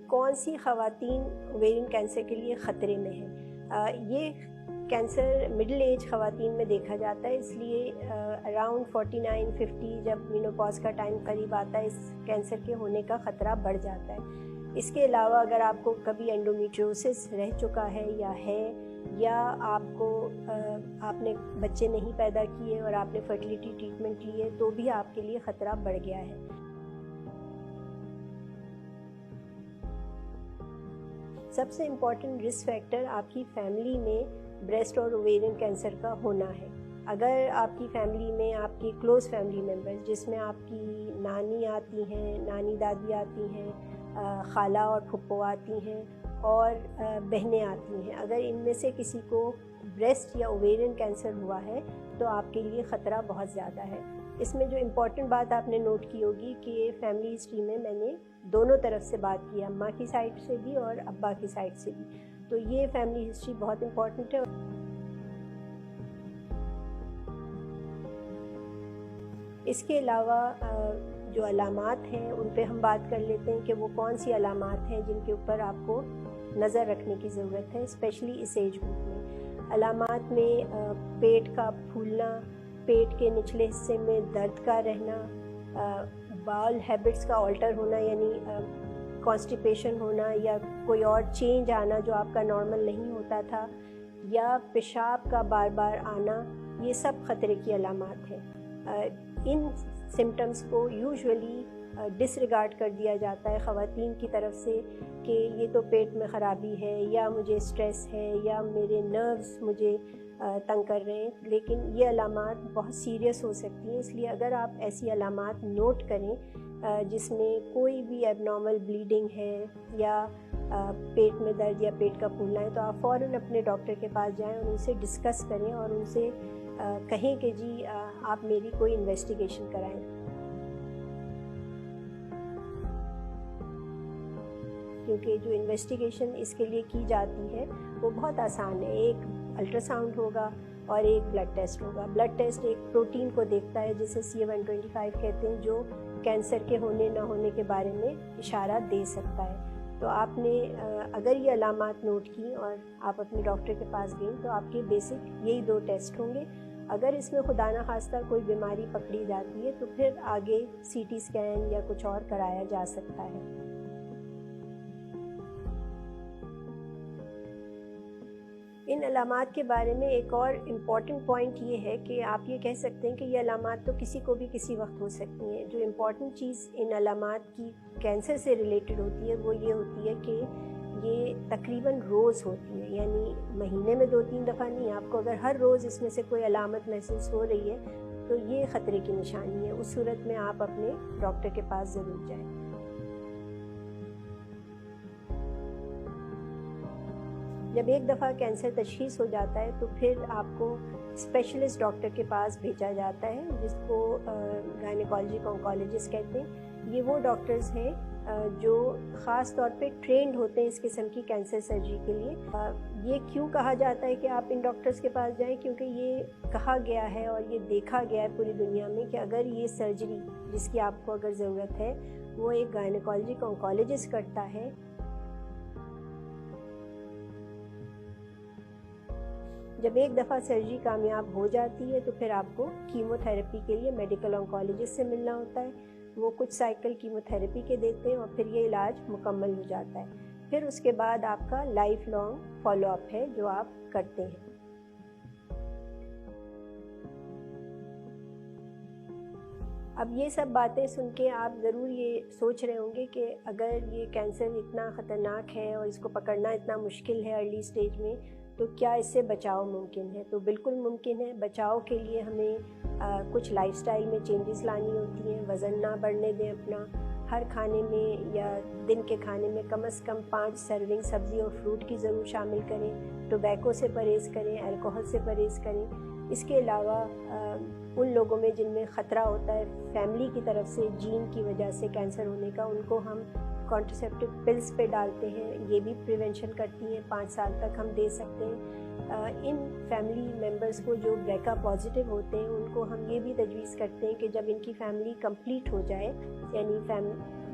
کون سی خواتین ovarian cancer کے لیے خطرے میں ہیں. یہ کینسر مڈل ایج خواتین میں دیکھا جاتا ہے، اس لیے اراؤنڈ 49-50 جب مینوپاز کا ٹائم قریب آتا ہے اس کینسر کے ہونے کا خطرہ بڑھ جاتا ہے. اس کے علاوہ اگر آپ کو کبھی انڈومیٹریوسس رہ چکا ہے یا آپ نے بچے نہیں پیدا کیے اور آپ نے فرٹیلیٹی ٹریٹمنٹ لی ہے تو بھی آپ کے لیے خطرہ بڑھ گیا ہے. سب سے امپورٹنٹ رسک فیکٹر آپ کی فیملی میں بریسٹ اور اوویرین کینسر کا ہونا ہے. اگر آپ کی فیملی میں آپ کی کلوز فیملی ممبرز جس میں آپ کی نانی آتی ہیں، نانی دادی آتی ہیں، خالہ اور پھپھو آتی ہیں اور بہنیں آتی ہیں، اگر ان میں سے کسی کو بریسٹ یا اوویرین کینسر ہوا ہے تو آپ کے لیے خطرہ بہت زیادہ ہے. اس میں جو امپورٹنٹ بات آپ نے نوٹ کی ہوگی کہ فیملی ہسٹری میں میں نے دونوں طرف سے بات کی، اماں کی سائڈ سے بھی اور ابا کی سائڈ سے بھی، تو یہ فیملی ہسٹری بہت امپورٹنٹ ہے. اس کے علاوہ جو علامات ہیں ان پہ ہم بات کر لیتے ہیں کہ وہ کون سی علامات ہیں جن کے اوپر آپ کو نظر رکھنے کی ضرورت ہے، اسپیشلی اس ایج گروپ میں. علامات میں پیٹ کا پھولنا، پیٹ کے نچلے حصے میں درد کا رہنا، باول ہیبٹس کا آلٹر ہونا یعنی کانسٹیپیشن ہونا یا کوئی اور چینج آنا جو آپ کا نارمل نہیں ہوتا تھا، یا پیشاب کا بار بار آنا، یہ سب خطرے کی علامات ہیں. ان سمٹمز کو یوزولی ڈس ریگارڈ کر دیا جاتا ہے خواتین کی طرف سے کہ یہ تو پیٹ میں خرابی ہے یا مجھے اسٹریس ہے یا میرے نروز مجھے تنگ کر رہے ہیں، لیکن یہ علامات بہت سیریس ہو سکتی ہیں. اس لیے اگر آپ ایسی علامات نوٹ کریں جس میں کوئی بھی ایب نارمل بلیڈنگ ہے یا پیٹ میں درد یا پیٹ کا پھولنا ہے تو آپ فوراً اپنے ڈاکٹر کے پاس جائیں اور ان سے ڈسکس کریں اور ان سے کہیں کہ جی آپ میری کوئی انویسٹیگیشن کرائیں. کیونکہ جو انویسٹیگیشن اس کے لیے کی جاتی ہے وہ بہت آسان ہے. ایک الٹرا ساؤنڈ ہوگا اور ایک بلڈ ٹیسٹ ہوگا. بلڈ ٹیسٹ ایک پروٹین کو دیکھتا ہے جسے CA-125 کہتے ہیں، جو کینسر کے ہونے نہ ہونے کے بارے میں اشارہ دے سکتا ہے. تو آپ نے اگر یہ علامات نوٹ کی اور آپ اپنے ڈاکٹر کے پاس گئیں تو آپ کے بیسک یہی 2 ٹیسٹ ہوں گے. اگر اس میں خدا نہ خواستہ کوئی بیماری پکڑی جاتی ہے تو پھر آگے CT اسکین یا کچھ اور کرایا جا سکتا ہے. ان علامات کے بارے میں ایک اور امپورٹنٹ پوائنٹ یہ ہے کہ آپ یہ کہہ سکتے ہیں کہ یہ علامات تو کسی کو بھی کسی وقت ہو سکتی ہیں. جو امپورٹنٹ چیز ان علامات کی کینسر سے ریلیٹڈ ہوتی ہے وہ یہ ہوتی ہے کہ یہ تقریباً روز ہوتی ہے، یعنی مہینے میں 2-3 دفعہ نہیں. آپ کو اگر ہر روز اس میں سے کوئی علامت محسوس ہو رہی ہے تو یہ خطرے کی نشانی ہے. اس صورت میں آپ اپنے ڈاکٹر کے پاس ضرور جائیں. جب ایک دفعہ کینسر تشخیص ہو جاتا ہے تو پھر آپ کو اسپیشلسٹ ڈاکٹر کے پاس بھیجا جاتا ہے جس کو گائنیکالوجی آنکولوجسٹ کہتے ہیں. یہ وہ ڈاکٹرز ہیں جو خاص طور پہ ٹرینڈ ہوتے ہیں اس قسم کی کینسر سرجری کے لیے. یہ کیوں کہا جاتا ہے کہ آپ ان ڈاکٹرز کے پاس جائیں؟ کیونکہ یہ کہا گیا ہے اور یہ دیکھا گیا ہے پوری دنیا میں کہ اگر یہ سرجری جس کی آپ کو اگر ضرورت ہے وہ ایک گائنیکالوجی آنکولوجسٹ کرتا ہے، جب ایک دفعہ سرجری کامیاب ہو جاتی ہے تو پھر آپ کو کیمو تھراپی کے لیے میڈیکل آنکولوجسٹ سے ملنا ہوتا ہے. وہ کچھ سائیکل کیمو تھراپی کے دیتے ہیں اور پھر یہ علاج مکمل ہو جاتا ہے. پھر اس کے بعد آپ کا لائف لانگ فالو اپ ہے جو آپ کرتے ہیں. اب یہ سب باتیں سن کے آپ ضرور یہ سوچ رہے ہوں گے کہ اگر یہ کینسر اتنا خطرناک ہے اور اس کو پکڑنا اتنا مشکل ہے ارلی سٹیج میں تو کیا اس سے بچاؤ ممکن ہے؟ تو بالکل ممکن ہے. بچاؤ کے لیے ہمیں کچھ لائف سٹائل میں چینجز لانی ہوتی ہیں. وزن نہ بڑھنے دیں اپنا. ہر کھانے میں یا دن کے کھانے میں کم از کم 5 سرونگ سبزی اور فروٹ کی ضرور شامل کریں. ٹوبیکو سے پرہیز کریں، الکوہل سے پرہیز کریں. اس کے علاوہ ان لوگوں میں جن میں خطرہ ہوتا ہے فیملی کی طرف سے جین کی وجہ سے کینسر ہونے کا، ان کو ہم کانٹرسیپٹیو پلز پہ ڈالتے ہیں. یہ بھی پریونشن کرتی ہیں، 5 سال تک ہم دے سکتے ہیں. ان فیملی ممبرز کو جو بریکا پازیٹیو ہوتے ہیں ان کو ہم یہ بھی تجویز کرتے ہیں کہ جب ان کی فیملی کمپلیٹ ہو جائے، یعنی